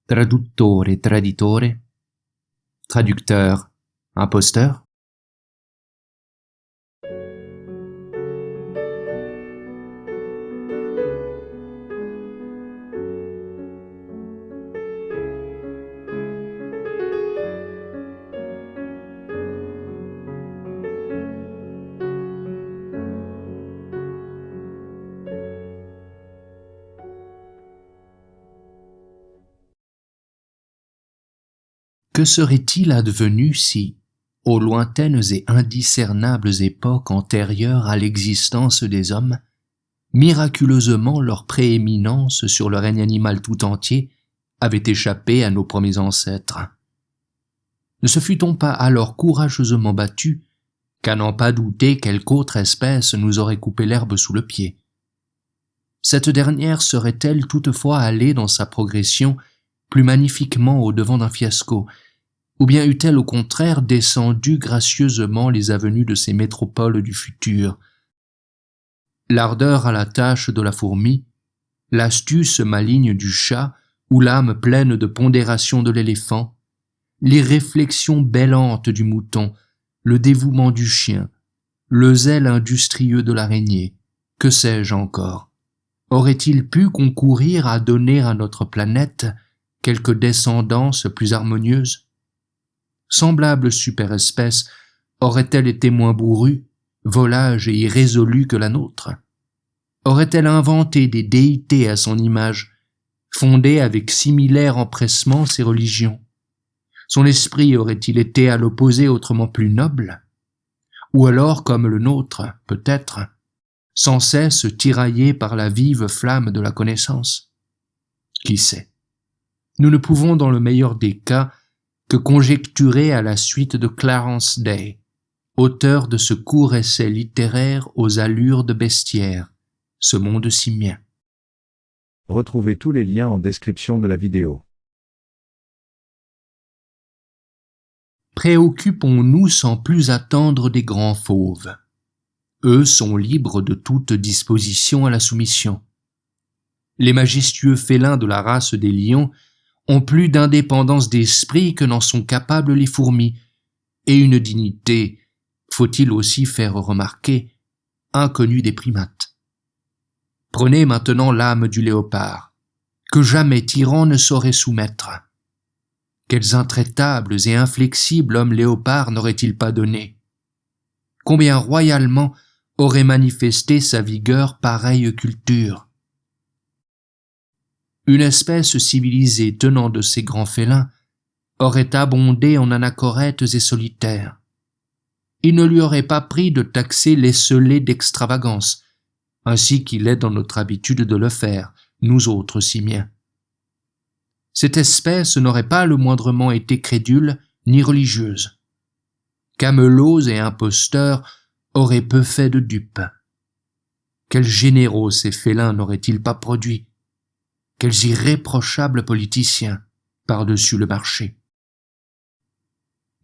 traduttore, traditore, traducteur, imposteur. Que serait-il advenu si, aux lointaines et indiscernables époques antérieures à l'existence des hommes, miraculeusement leur prééminence sur le règne animal tout entier avait échappé à nos premiers ancêtres? Ne se fût-on pas alors courageusement battu, qu'à n'en pas douter quelque autre espèce nous aurait coupé l'herbe sous le pied? Cette dernière serait-elle toutefois allée dans sa progression plus magnifiquement au-devant d'un fiasco, ou bien eût-elle au contraire descendu gracieusement les avenues de ces métropoles du futur? L'ardeur à la tâche de la fourmi, l'astuce maligne du chat ou l'âme pleine de pondération de l'éléphant, l'irréflexion bêlante du mouton, le dévouement du chien, le zèle industrieux de l'araignée, que sais-je encore, aurait-il pu concourir à donner à notre planète quelque descendance plus harmonieuse? Semblable superespèce aurait-elle été moins bourrue, volage et irrésolue que la nôtre? Aurait-elle inventé des déités à son image, fondé avec similaire empressement ses religions? Son esprit aurait-il été à l'opposé autrement plus noble? Ou alors, comme le nôtre, peut-être, sans cesse tiraillé par la vive flamme de la connaissance? Qui sait? Nous ne pouvons, dans le meilleur des cas, que conjecturer à la suite de Clarence Day, auteur de ce court essai littéraire aux allures de bestiaire, ce monde simien. Retrouvez tous les liens en description de la vidéo. Préoccupons-nous sans plus attendre des grands fauves. Eux sont libres de toute disposition à la soumission. Les majestueux félins de la race des lions ont plus d'indépendance d'esprit que n'en sont capables les fourmis, et une dignité, faut-il aussi faire remarquer, inconnue des primates. Prenez maintenant l'âme du léopard, que jamais tyran ne saurait soumettre. Quels intraitables et inflexibles hommes léopards n'aurait-il pas donnés? Combien royalement aurait manifesté sa vigueur pareille culture? Une espèce civilisée tenant de ces grands félins aurait abondé en anachorètes et solitaires. Il ne lui aurait pas pris de taxer l'esseulé d'extravagance, ainsi qu'il est dans notre habitude de le faire, nous autres simiens. Cette espèce n'aurait pas le moindrement été crédule ni religieuse. Camelots et imposteurs auraient peu fait de dupes. Quels généraux ces félins n'auraient-ils pas produits? Quels irréprochables politiciens par-dessus le marché.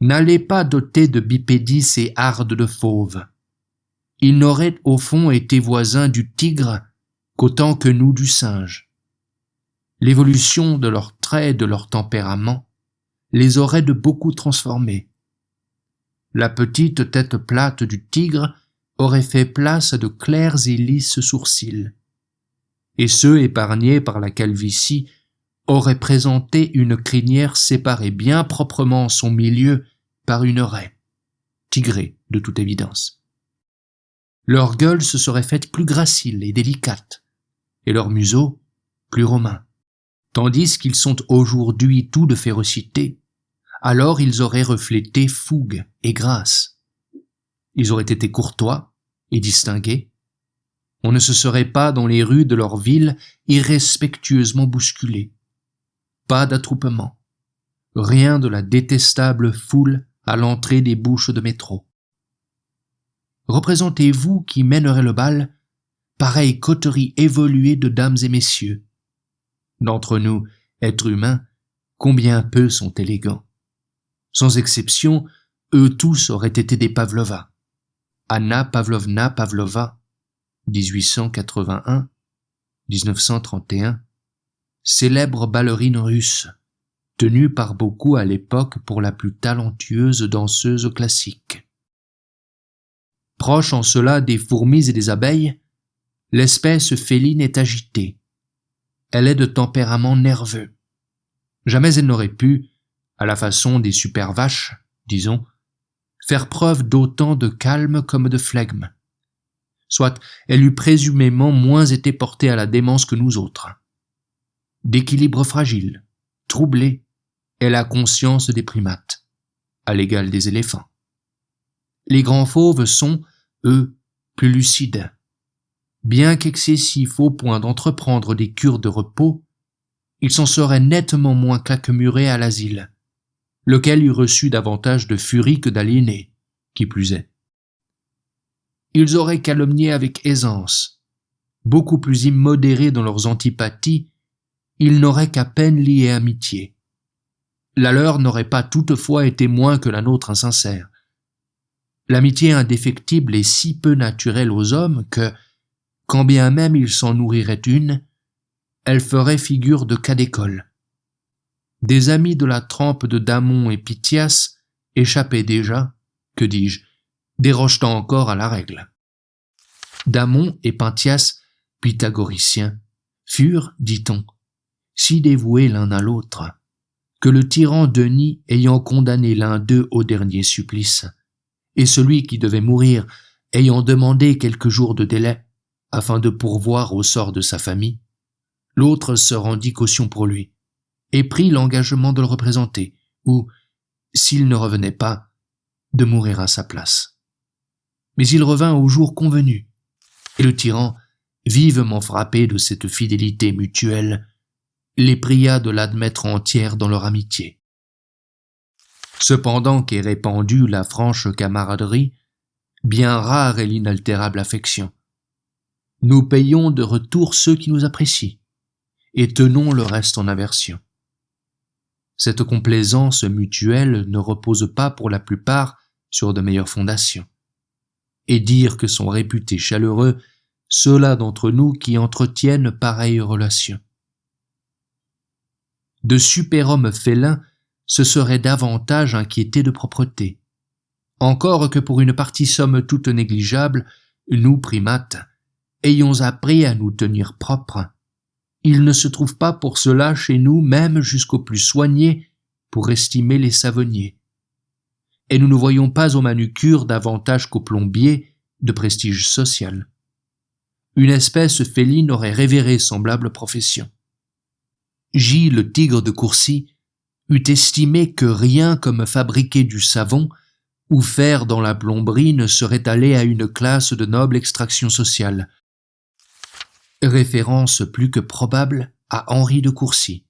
N'allez pas doter de bipédie ces hardes de fauves. Ils n'auraient au fond été voisins du tigre qu'autant que nous du singe. L'évolution de leurs traits et de leur tempérament les aurait de beaucoup transformés. La petite tête plate du tigre aurait fait place à de clairs et lisses sourcils, et ceux épargnés par la calvitie auraient présenté une crinière séparée bien proprement en son milieu par une raie, tigrée de toute évidence. Leur gueule se serait faite plus gracile et délicate, et leur museau plus romain, tandis qu'ils sont aujourd'hui tout de férocité, alors ils auraient reflété fougue et grâce. Ils auraient été courtois et distingués. On ne se serait pas dans les rues de leur ville irrespectueusement bousculés. Pas d'attroupement. Rien de la détestable foule à l'entrée des bouches de métro. Représentez-vous qui mènerait le bal, pareille coterie évoluée de dames et messieurs. D'entre nous, êtres humains, combien peu sont élégants. Sans exception, eux tous auraient été des Pavlova. Anna Pavlovna Pavlova, 1881-1931, célèbre ballerine russe, tenue par beaucoup à l'époque pour la plus talentueuse danseuse classique. Proche en cela des fourmis et des abeilles, l'espèce féline est agitée. Elle est de tempérament nerveux. Jamais elle n'aurait pu, à la façon des super vaches, disons, faire preuve d'autant de calme comme de flegme. Soit elle eût présumément moins été portée à la démence que nous autres. D'équilibre fragile, troublée, elle a conscience des primates, à l'égal des éléphants. Les grands fauves sont, eux, plus lucides. Bien qu'excessifs au point d'entreprendre des cures de repos, ils s'en seraient nettement moins claquemurés à l'asile, lequel eût reçu davantage de furie que d'aliénés, qui plus est. Ils auraient calomnié avec aisance. Beaucoup plus immodérés dans leurs antipathies, ils n'auraient qu'à peine lié amitié. La leur n'aurait pas toutefois été moins que la nôtre insincère. L'amitié indéfectible est si peu naturelle aux hommes que, quand bien même ils s'en nourriraient une, elle ferait figure de cas d'école. Des amis de la trempe de Damon et Pythias échappaient déjà, que dis-je, dérogeant encore à la règle. Damon et Pythias, pythagoriciens, furent, dit-on, si dévoués l'un à l'autre, que le tyran Denis ayant condamné l'un d'eux au dernier supplice, et celui qui devait mourir ayant demandé quelques jours de délai, afin de pourvoir au sort de sa famille, l'autre se rendit caution pour lui, et prit l'engagement de le représenter, ou, s'il ne revenait pas, de mourir à sa place. Mais il revint au jour convenu, et le tyran, vivement frappé de cette fidélité mutuelle, les pria de l'admettre entière dans leur amitié. Cependant qu'est répandue la franche camaraderie, bien rare est l'inaltérable affection. Nous payons de retour ceux qui nous apprécient, et tenons le reste en aversion. Cette complaisance mutuelle ne repose pas pour la plupart sur de meilleures fondations. Et dire que sont réputés chaleureux ceux-là d'entre nous qui entretiennent pareilles relations. De super-hommes félins se seraient davantage inquiétés de propreté. Encore que pour une partie somme toute négligeable, nous, primates, ayons appris à nous tenir propres, il ne se trouve pas pour cela chez nous même jusqu'aux plus soignés pour estimer les savonniers. Et nous ne voyons pas aux manucures davantage qu'aux plombiers de prestige social. Une espèce féline aurait révéré semblable profession. J. le tigre de Courcy eût estimé que rien comme fabriquer du savon ou faire dans la plomberie ne serait allé à une classe de noble extraction sociale. Référence plus que probable à Henri de Courcy,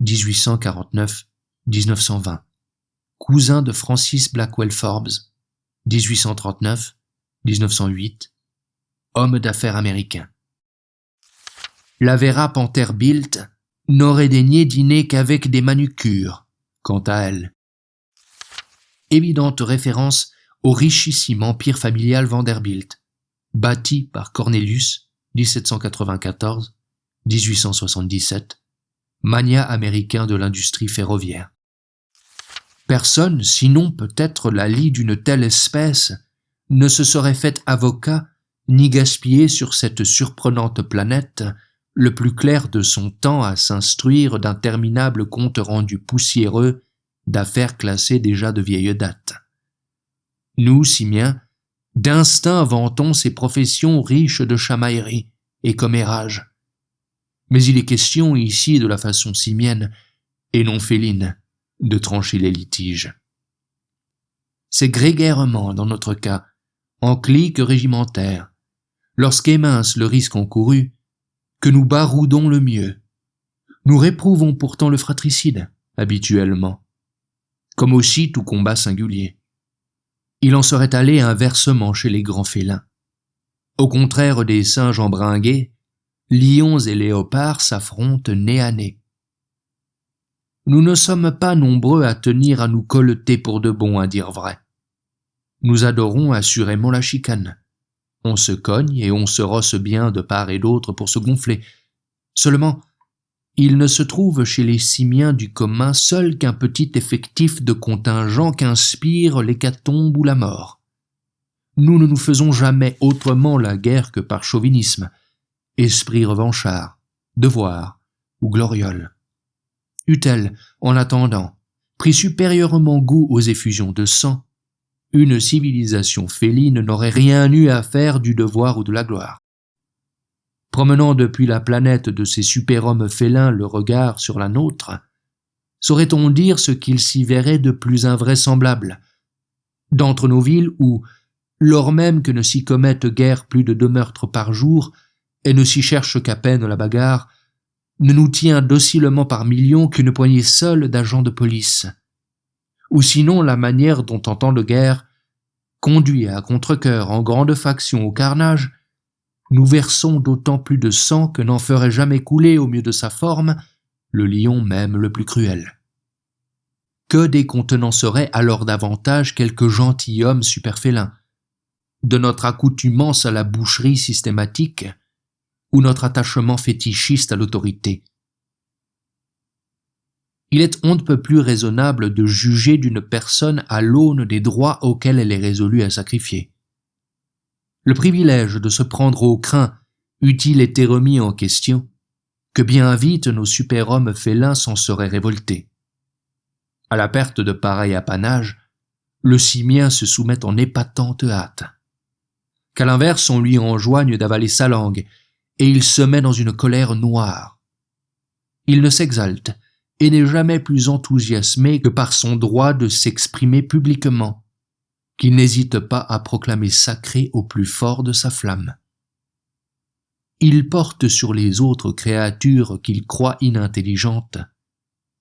1849-1920, cousin de Francis Blackwell Forbes, 1839-1908, homme d'affaires américain. La Vera Vanderbilt n'aurait daigné dîner qu'avec des manucures, quant à elle. Évidente référence au richissime empire familial Vanderbilt, bâti par Cornelius, 1794-1877, magnat américain de l'industrie ferroviaire. Personne, sinon peut-être la lie d'une telle espèce, ne se serait fait avocat ni gaspillé sur cette surprenante planète le plus clair de son temps à s'instruire d'interminables comptes rendus poussiéreux d'affaires classées déjà de vieille date. Nous, simiens, d'instinct vantons ces professions riches de chamaillerie et commérages. Mais il est question ici de la façon simienne, et non féline, de trancher les litiges. C'est grégairement, dans notre cas, en clique régimentaire, lorsqu'émince le risque encouru, que nous baroudons le mieux. Nous réprouvons pourtant le fratricide, habituellement, comme aussi tout combat singulier. Il en serait allé inversement chez les grands félins. Au contraire des singes embringués, lions et léopards s'affrontent nez à nez. Nous ne sommes pas nombreux à tenir à nous colleter pour de bon, à dire vrai. Nous adorons assurément la chicane. On se cogne et on se rosse bien de part et d'autre pour se gonfler. Seulement, Il ne se trouve chez les simiens du commun seul qu'un petit effectif de contingent qu'inspire l'hécatombe ou la mort. Nous ne nous faisons jamais autrement la guerre que par chauvinisme, esprit revanchard, devoir ou gloriole. Eût-elle, en attendant, pris supérieurement goût aux effusions de sang, une civilisation féline n'aurait rien eu à faire du devoir ou de la gloire. Promenant depuis la planète de ces super-hommes félins le regard sur la nôtre, saurait-on dire ce qu'il s'y verrait de plus invraisemblable? D'entre nos villes où, lors même que ne s'y commettent guère plus de 2 meurtres par jour et ne s'y cherche qu'à peine la bagarre, ne nous tient docilement par millions qu'une poignée seule d'agents de police. Ou sinon la manière dont en temps de guerre, conduit à contre-cœur en grande faction au carnage, nous versons d'autant plus de sang que n'en ferait jamais couler au mieux de sa forme le lion même le plus cruel. Que décontenancerait alors davantage quelques gentilshommes superfélins, de notre accoutumance à la boucherie systématique ou notre attachement fétichiste à l'autorité. Il est on ne peut plus raisonnable de juger d'une personne à l'aune des droits auxquels elle est résolue à sacrifier. Le privilège de se prendre au crin eût-il été remis en question, que bien vite nos super-hommes félins s'en seraient révoltés. À la perte de pareil apanage, le simien se soumet en épatante hâte. Qu'à l'inverse on lui enjoigne d'avaler sa langue, et il se met dans une colère noire. Il ne s'exalte, et n'est jamais plus enthousiasmé que par son droit de s'exprimer publiquement, qu'il n'hésite pas à proclamer sacré au plus fort de sa flamme. Il porte sur les autres créatures qu'il croit inintelligentes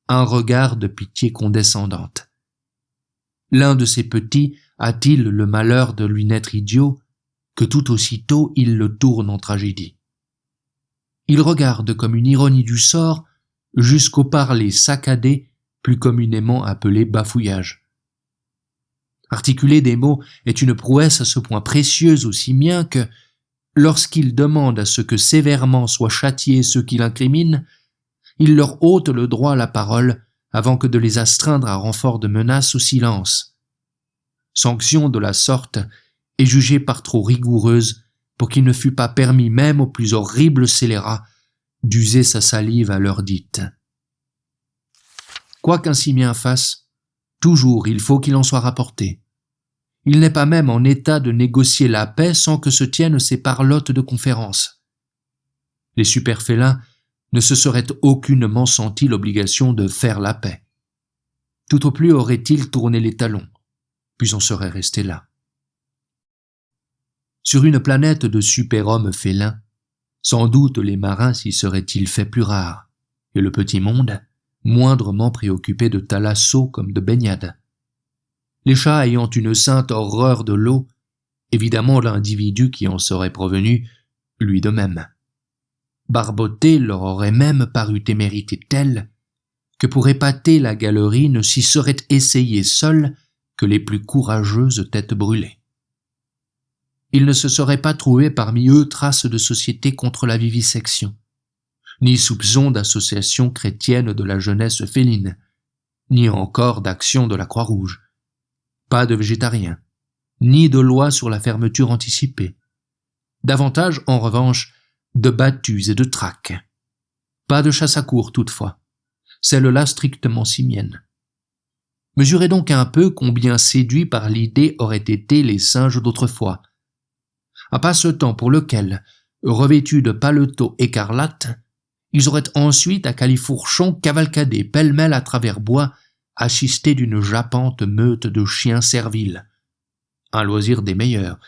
un regard de pitié condescendante. L'un de ses petits a-t-il le malheur de lui naître idiot, que tout aussitôt il le tourne en tragédie. Il regarde comme une ironie du sort jusqu'au parler saccadé, plus communément appelé bafouillage. Articuler des mots est une prouesse à ce point précieuse aux simiens que, lorsqu'il demande à ce que sévèrement soient châtiés ceux qui l'incriminent, il leur ôte le droit à la parole avant que de les astreindre à renfort de menaces au silence. Sanction de la sorte est jugée par trop rigoureuse pour qu'il ne fût pas permis même aux plus horribles scélérats d'user sa salive à l'heure dite. Quoi qu'un simien fasse, toujours il faut qu'il en soit rapporté. Il n'est pas même en état de négocier la paix sans que se tiennent ces parlottes de conférence. Les superfélins ne se seraient aucunement senti l'obligation de faire la paix. Tout au plus auraient-ils tourné les talons, puis on serait resté là. Sur une planète de super-hommes félins, sans doute les marins s'y seraient-ils fait plus rares, et le petit monde, moindrement préoccupé de thalasso comme de baignade. Les chats ayant une sainte horreur de l'eau, évidemment l'individu qui en serait provenu, lui de même. Barboter leur aurait même paru témérité telle que pour épater la galerie ne s'y seraient essayés seuls que les plus courageuses têtes brûlées. Il ne se serait pas trouvé parmi eux trace de société contre la vivisection, ni soupçon d'association chrétienne de la jeunesse féline, ni encore d'action de la Croix-Rouge. Pas de végétariens, ni de loi sur la fermeture anticipée. Davantage, en revanche, de battues et de traques. Pas de chasse à courre, toutefois, celle-là strictement simienne. Mesurez donc un peu combien séduits par l'idée auraient été les singes d'autrefois. Un passe-temps pour lequel, revêtus de paletot écarlate, ils auraient ensuite à califourchon cavalcadé pêle-mêle à travers bois, assistés d'une jappante meute de chiens serviles. Un loisir des meilleurs,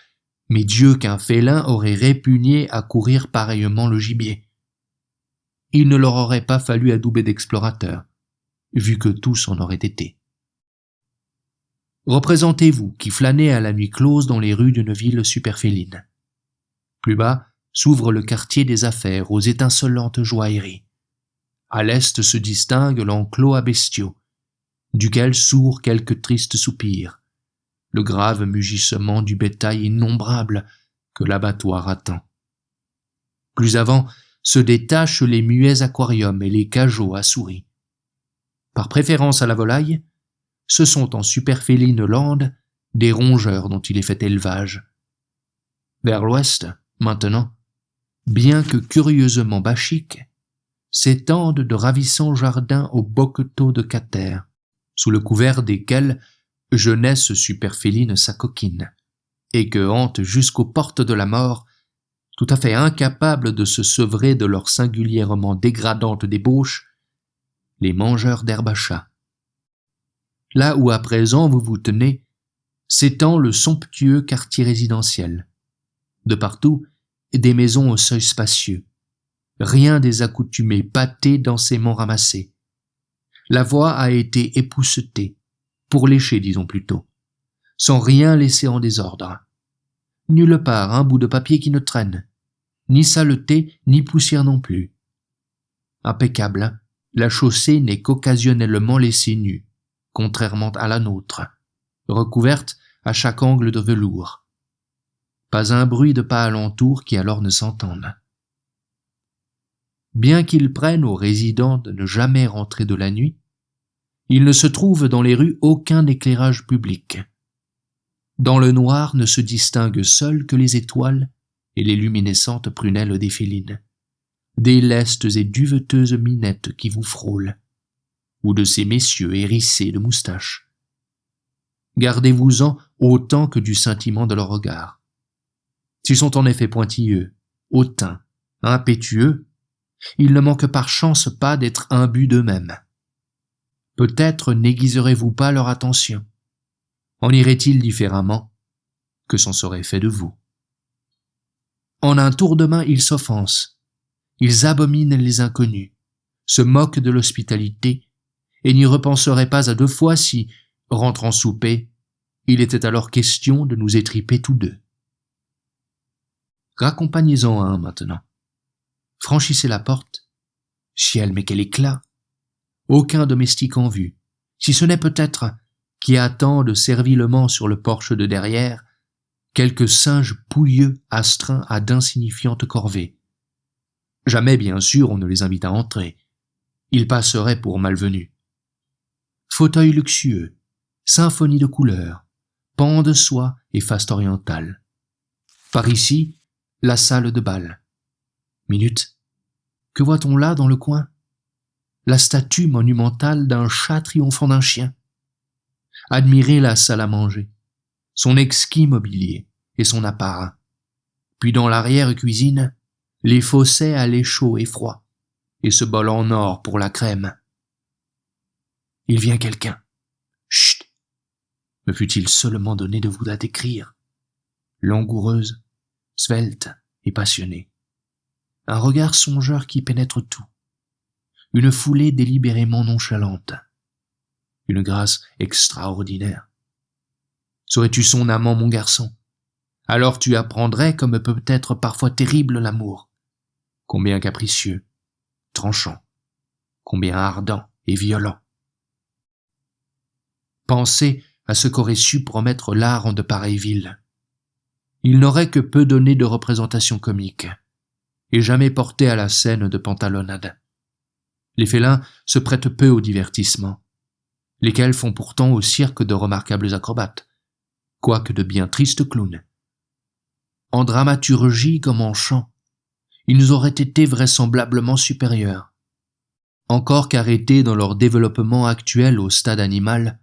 mais Dieu qu'un félin aurait répugné à courir pareillement le gibier. Il ne leur aurait pas fallu adouber d'explorateurs, vu que tous en auraient été. Représentez-vous qui flânez à la nuit close dans les rues d'une ville superféline. Plus bas s'ouvre le quartier des affaires aux étincelantes joailleries. À l'est se distingue l'enclos à bestiaux, duquel sourd quelques tristes soupirs, le grave mugissement du bétail innombrable que l'abattoir attend. Plus avant se détachent les muets aquariums et les cageots à souris. Par préférence à la volaille, ce sont en superféline lande des rongeurs dont il est fait élevage. Vers l'ouest, maintenant, bien que curieusement bachiques, s'étendent de ravissants jardins aux bocquetaux de Cater, sous le couvert desquels jeunesse superféline s'acoquine, et que hantent jusqu'aux portes de la mort, tout à fait incapables de se sevrer de leur singulièrement dégradante débauche, les mangeurs d'herbe à chat. Là où à présent vous vous tenez, s'étend le somptueux quartier résidentiel. De partout, des maisons au seuil spacieux. Rien des accoutumés pâtés densément ramassés. La voie a été époussetée, pour lécher disons plutôt, sans rien laisser en désordre. Nulle part un bout de papier qui ne traîne, ni saleté, ni poussière non plus. Impeccable, la chaussée n'est qu'occasionnellement laissée nue, contrairement à la nôtre, recouverte à chaque angle de velours. Pas un bruit de pas alentour qui alors ne s'entende. Bien qu'il prenne aux résidents de ne jamais rentrer de la nuit, il ne se trouve dans les rues aucun éclairage public. Dans le noir ne se distinguent seules que les étoiles et les luminescentes prunelles des félines, des lestes et duveteuses minettes qui vous frôlent, ou de ces messieurs hérissés de moustaches. Gardez-vous-en autant que du scintillement de leur regard. S'ils sont en effet pointilleux, hautains, impétueux, ils ne manquent par chance pas d'être imbus d'eux-mêmes. Peut-être n'aiguiserez-vous pas leur attention. En irait-il différemment que s'en serait fait de vous? En un tour de main, ils s'offensent, ils abominent les inconnus, se moquent de l'hospitalité, et n'y repenseraient pas à deux fois si, rentrant souper, il était alors question de nous étriper tous deux. Raccompagnez-en un maintenant. Franchissez la porte. Ciel, mais quel éclat! Aucun domestique en vue, si ce n'est peut-être, qui attendent servilement sur le porche de derrière, quelques singes pouilleux astreints à d'insignifiantes corvées. Jamais, bien sûr, on ne les invite à entrer. Ils passeraient pour malvenus. Fauteuils luxueux, symphonie de couleurs, pans de soie et faste orientale. Par ici, la salle de bal. Minute. Que voit-on là dans le coin? La statue monumentale d'un chat triomphant d'un chien. Admirez la salle à manger, son exquis mobilier et son apparat. Puis dans l'arrière-cuisine, les fossets à lait chaud et froid, et ce bol en or pour la crème. Il vient quelqu'un. Chut! Me fut-il seulement donné de vous la décrire? Langoureuse, svelte et passionnée. Un regard songeur qui pénètre tout. Une foulée délibérément nonchalante. Une grâce extraordinaire. Serais-tu son amant, mon garçon? Alors tu apprendrais comme peut être parfois terrible l'amour. Combien capricieux, tranchant, combien ardent et violent. Pensez à ce qu'aurait su promettre l'art en de pareilles villes. Il n'aurait que peu donné de représentation comique, et jamais porté à la scène de pantalonnade. Les félins se prêtent peu au divertissement, lesquels font pourtant au cirque de remarquables acrobates, quoique de bien tristes clowns. En dramaturgie comme en chant, ils nous auraient été vraisemblablement supérieurs. Encore qu'arrêtés dans leur développement actuel au stade animal,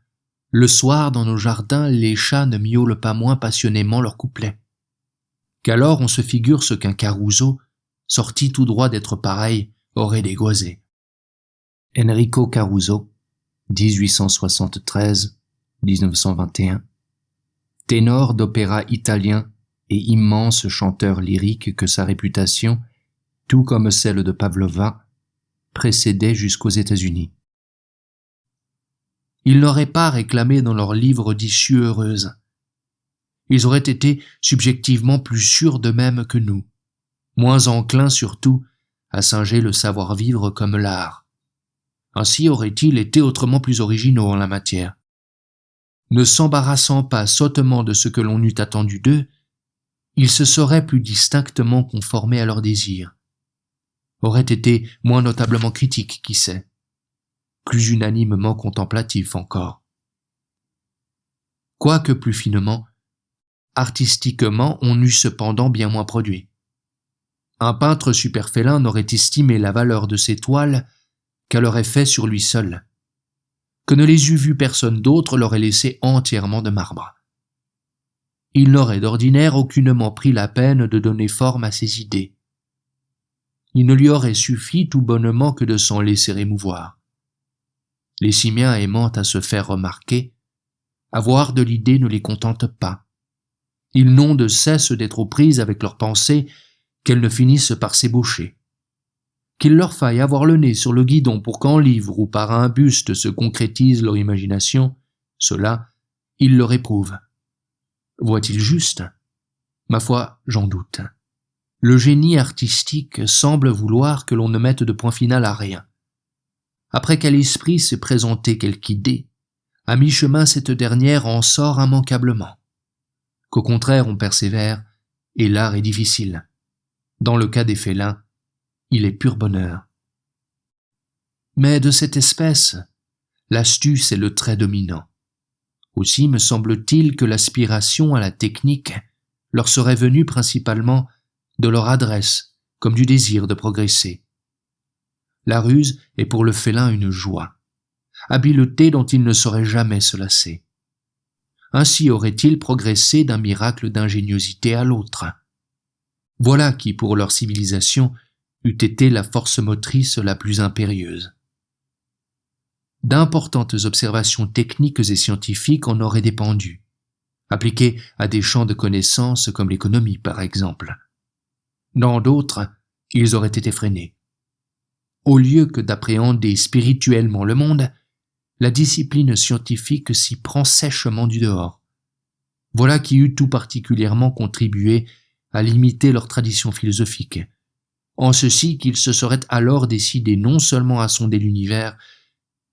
le soir dans nos jardins les chats ne miaulent pas moins passionnément leurs couplets. Qu'alors on se figure ce qu'un Caruso, sorti tout droit d'être pareil, aurait dégoisé. Enrico Caruso, 1873-1921, ténor d'opéra italien et immense chanteur lyrique que sa réputation, tout comme celle de Pavlova, précédait jusqu'aux États-Unis. Ils n'auraient pas réclamé dans leurs livres d'issues heureuses. Ils auraient été subjectivement plus sûrs d'eux-mêmes que nous, moins enclins surtout à singer le savoir-vivre comme l'art. Ainsi auraient-ils été autrement plus originaux en la matière. Ne s'embarrassant pas sottement de ce que l'on eût attendu d'eux, ils se seraient plus distinctement conformés à leurs désirs. aurait été moins notablement critique, qui sait, plus unanimement contemplatif encore. Quoique plus finement, artistiquement on eût cependant bien moins produit. Un peintre superfélin n'aurait estimé la valeur de ses toiles qu'elle aurait fait sur lui seul, que ne les eût vues personne d'autre l'aurait laissé entièrement de marbre. Il n'aurait d'ordinaire aucunement pris la peine de donner forme à ses idées. Il ne lui aurait suffi tout bonnement que de s'en laisser émouvoir. Les simiens aimant à se faire remarquer, avoir de l'idée ne les contente pas. Ils n'ont de cesse d'être aux prises avec leurs pensées qu'elles ne finissent par s'ébaucher. Qu'il leur faille avoir le nez sur le guidon pour qu'en livre ou par un buste se concrétise leur imagination, cela, ils le réprouvent. Voit-il juste ? Ma foi, j'en doute. Le génie artistique semble vouloir que l'on ne mette de point final à rien. Après qu'à l'esprit s'est présentée quelque idée, à mi-chemin cette dernière en sort immanquablement. Qu'au contraire on persévère, et l'art est difficile. Dans le cas des félins, il est pur bonheur. Mais de cette espèce, l'astuce est le trait dominant. Aussi me semble-t-il que l'aspiration à la technique leur serait venue principalement de leur adresse comme du désir de progresser. La ruse est pour le félin une joie, habileté dont il ne saurait jamais se lasser. Ainsi aurait-il progressé d'un miracle d'ingéniosité à l'autre. Voilà qui, pour leur civilisation, eût été la force motrice la plus impérieuse. D'importantes observations techniques et scientifiques en auraient dépendu, appliquées à des champs de connaissances comme l'économie par exemple. Dans d'autres, ils auraient été freinés. Au lieu que d'appréhender spirituellement le monde, la discipline scientifique s'y prend sèchement du dehors. Voilà qui eût tout particulièrement contribué à limiter leur tradition philosophique, en ceci qu'ils se seraient alors décidés non seulement à sonder l'univers,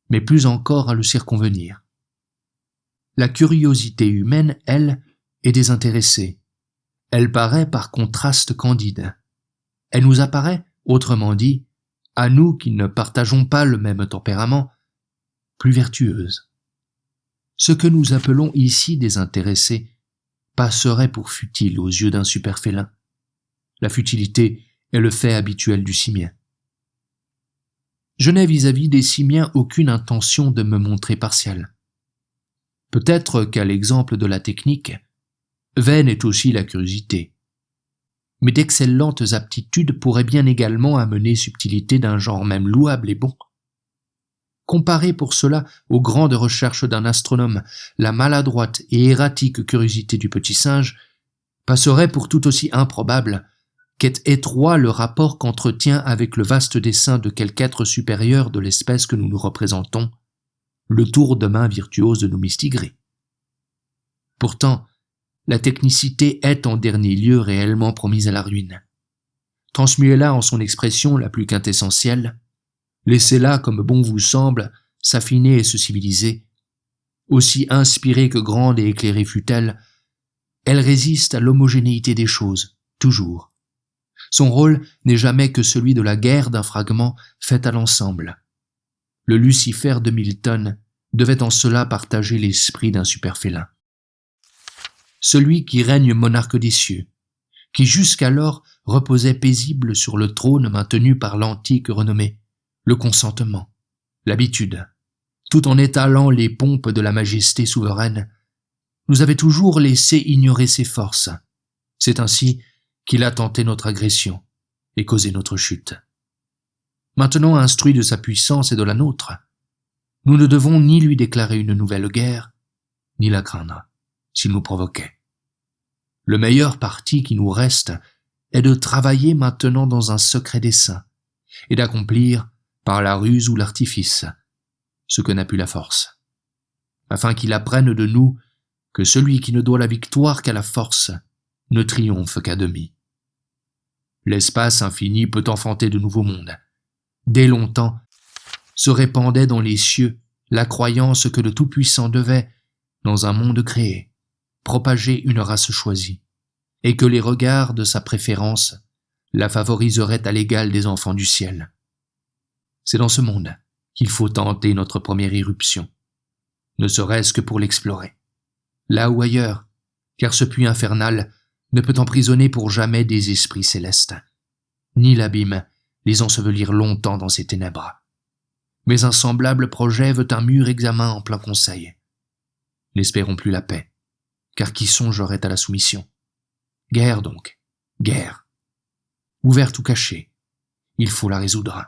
mais plus encore à le circonvenir. La curiosité humaine, elle, est désintéressée. Elle paraît par contraste candide. Elle nous apparaît, autrement dit, à nous qui ne partageons pas le même tempérament, plus vertueuse. Ce que nous appelons ici désintéressé passerait pour futile aux yeux d'un superfélin. La futilité est le fait habituel du simien. Je n'ai vis-à-vis des simiens aucune intention de me montrer partial. Peut-être qu'à l'exemple de la technique, vaine est aussi la curiosité. Mais d'excellentes aptitudes pourraient bien également amener subtilité d'un genre même louable et bon. Comparer pour cela aux grandes recherches d'un astronome, la maladroite et erratique curiosité du petit singe passerait pour tout aussi improbable qu'est étroit le rapport qu'entretient avec le vaste dessein de quelque être supérieur de l'espèce que nous nous représentons, le tour de main virtuose de nos mistigris. Pourtant, la technicité est en dernier lieu réellement promise à la ruine. Transmuez-la en son expression la plus quintessentielle, laissez-la comme bon vous semble s'affiner et se civiliser. Aussi inspirée que grande et éclairée fût-elle, elle résiste à l'homogénéité des choses, toujours. Son rôle n'est jamais que celui de la guerre d'un fragment fait à l'ensemble. Le Lucifer de Milton devait en cela partager l'esprit d'un superfélin. Celui qui règne monarque des cieux, qui jusqu'alors reposait paisible sur le trône maintenu par l'antique renommée, le consentement, l'habitude, tout en étalant les pompes de la majesté souveraine, nous avait toujours laissé ignorer ses forces. C'est ainsi qu'il a tenté notre agression et causé notre chute. Maintenant instruit de sa puissance et de la nôtre, nous ne devons ni lui déclarer une nouvelle guerre, ni la craindre, s'il nous provoquait. Le meilleur parti qui nous reste est de travailler maintenant dans un secret dessein et d'accomplir, par la ruse ou l'artifice, ce que n'a pu la force, afin qu'il apprenne de nous que celui qui ne doit la victoire qu'à la force ne triomphe qu'à demi. L'espace infini peut enfanter de nouveaux mondes. Dès longtemps, se répandait dans les cieux la croyance que le Tout-Puissant devait, dans un monde créé, propager une race choisie, et que les regards de sa préférence la favoriserait à l'égal des enfants du ciel. C'est dans ce monde qu'il faut tenter notre première irruption, ne serait-ce que pour l'explorer. Là ou ailleurs, car ce puits infernal ne peut emprisonner pour jamais des esprits célestes, ni l'abîme les ensevelir longtemps dans ses ténèbres. Mais un semblable projet veut un mûr examen en plein conseil. N'espérons plus la paix, car qui songerait à la soumission? Guerre donc, guerre. Ouverte ou cachée, il faut la résoudre.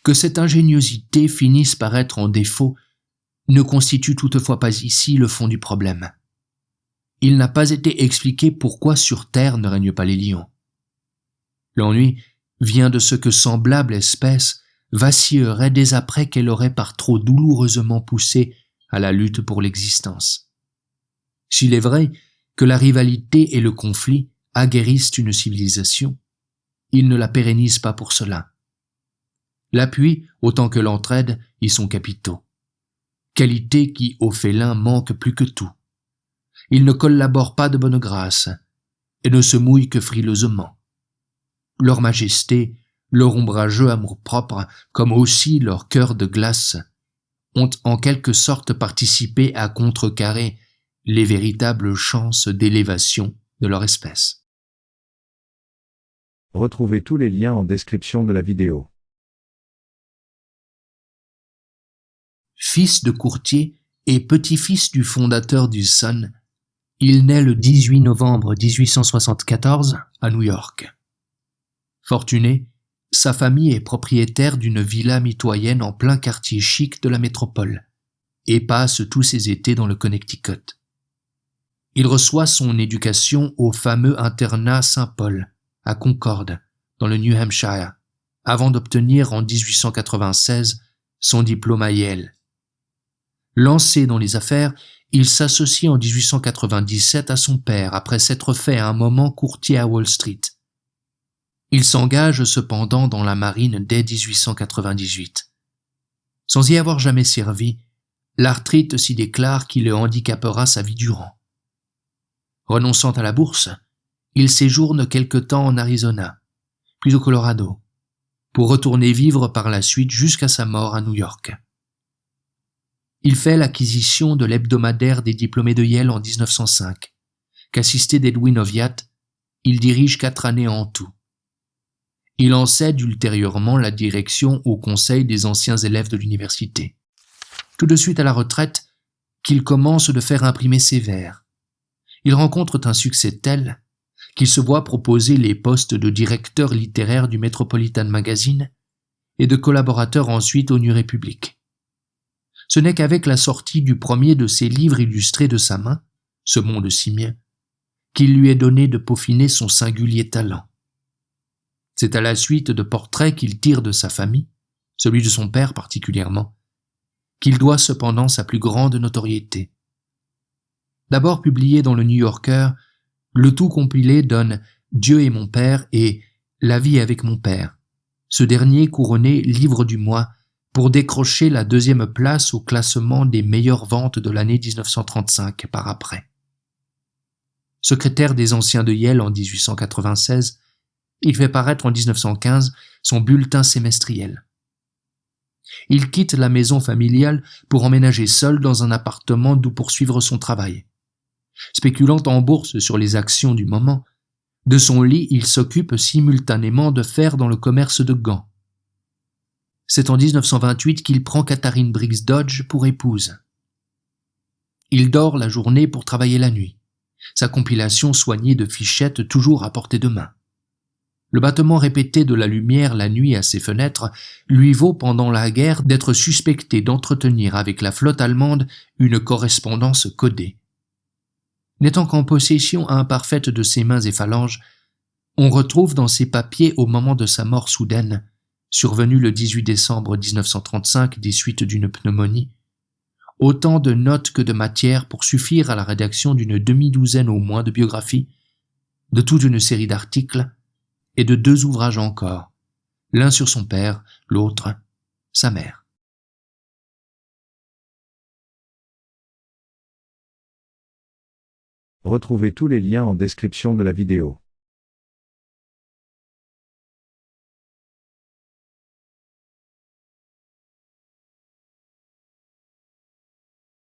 Que cette ingéniosité finisse par être en défaut ne constitue toutefois pas ici le fond du problème. Il n'a pas été expliqué pourquoi sur Terre ne règnent pas les lions. L'ennui vient de ce que semblable espèce vacillerait dès après qu'elle aurait par trop douloureusement poussé à la lutte pour l'existence. S'il est vrai que la rivalité et le conflit aguerrissent une civilisation, ils ne la pérennisent pas pour cela. L'appui autant que l'entraide y sont capitaux. Qualité qui, au félin, manque plus que tout. Ils ne collaborent pas de bonne grâce et ne se mouillent que frileusement. Leur majesté, leur ombrageux amour-propre, comme aussi leur cœur de glace, ont en quelque sorte participé à contrecarrer les véritables chances d'élévation de leur espèce. Retrouvez tous les liens en description de la vidéo. Fils de courtier et petit-fils du fondateur du Sun, il naît le 18 novembre 1874 à New York. Fortuné, sa famille est propriétaire d'une villa mitoyenne en plein quartier chic de la métropole et passe tous ses étés dans le Connecticut. Il reçoit son éducation au fameux internat Saint-Paul, à Concord, dans le New Hampshire, avant d'obtenir en 1896 son diplôme à Yale. Lancé dans les affaires, il s'associe en 1897 à son père après s'être fait à un moment courtier à Wall Street. Il s'engage cependant dans la marine dès 1898. Sans y avoir jamais servi, l'arthrite s'y déclare qui le handicapera sa vie durant. Renonçant à la bourse, il séjourne quelque temps en Arizona, puis au Colorado, pour retourner vivre par la suite jusqu'à sa mort à New York. Il fait l'acquisition de l'hebdomadaire des diplômés de Yale en 1905, qu'assisté d'Edwin Oviatt, il dirige 4 années en tout. Il en cède ultérieurement la direction au conseil des anciens élèves de l'université. Tout de suite à la retraite, qu'il commence de faire imprimer ses vers. Il rencontre un succès tel qu'il se voit proposer les postes de directeur littéraire du Metropolitan Magazine et de collaborateur ensuite au New Republic. Ce n'est qu'avec la sortie du premier de ses livres illustrés de sa main, Ce monde simien, qu'il lui est donné de peaufiner son singulier talent. C'est à la suite de portraits qu'il tire de sa famille, celui de son père particulièrement, qu'il doit cependant sa plus grande notoriété. D'abord publié dans le New Yorker, le tout compilé donne Dieu est mon père et La vie avec mon père, ce dernier couronné livre du mois pour décrocher la 2e place au classement des meilleures ventes de l'année 1935 par après. Secrétaire des anciens de Yale en 1896, il fait paraître en 1915 son bulletin semestriel. Il quitte la maison familiale pour emménager seul dans un appartement d'où poursuivre son travail. Spéculant en bourse sur les actions du moment, de son lit il s'occupe simultanément de faire dans le commerce de gants. C'est en 1928 qu'il prend Catherine Briggs Dodge pour épouse. Il dort la journée pour travailler la nuit, sa compilation soignée de fichettes toujours à portée de main. Le battement répété de la lumière la nuit à ses fenêtres lui vaut pendant la guerre d'être suspecté d'entretenir avec la flotte allemande une correspondance codée. N'étant qu'en possession imparfaite de ses mains et phalanges, on retrouve dans ses papiers au moment de sa mort soudaine, survenue le 18 décembre 1935 des suites d'une pneumonie, autant de notes que de matière pour suffire à la rédaction d'une demi-douzaine au moins de biographies, de toute une série d'articles et de 2 ouvrages encore, l'un sur son père, l'autre, sa mère. Retrouvez tous les liens en description de la vidéo.